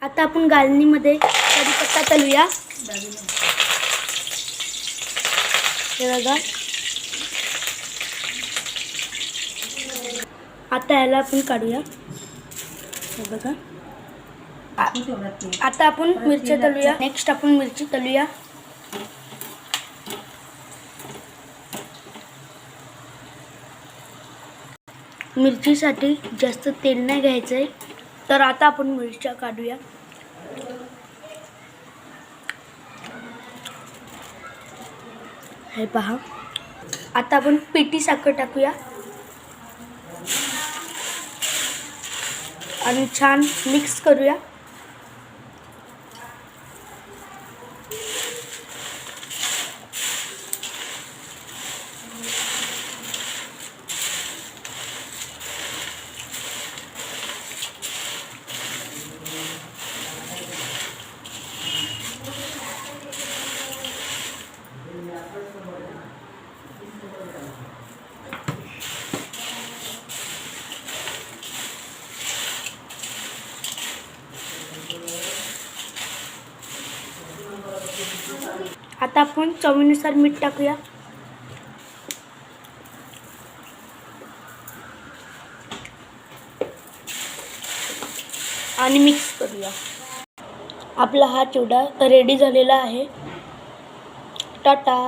आता आपण गाळणीमध्ये कढीपत्ता तळूया। हे बघा, आता याला आपण काढूया। हे बघा, आता आपण मिरची तळूया। नेक्स्ट आपण मिरची तळूया। मिरचीसाठी जास्त तेल नाही घ्यायचंय। तर आता आपण मिरच्या काढूया। हे पहा, आता आपण पिठी साखर टाकूया आणि छान मिक्स करूया। आता आपण चवीनुसार मीठ टाकूया आणि मिक्स करूया। आपला हा चिवडा रेडी झालेला आहे। टाटा।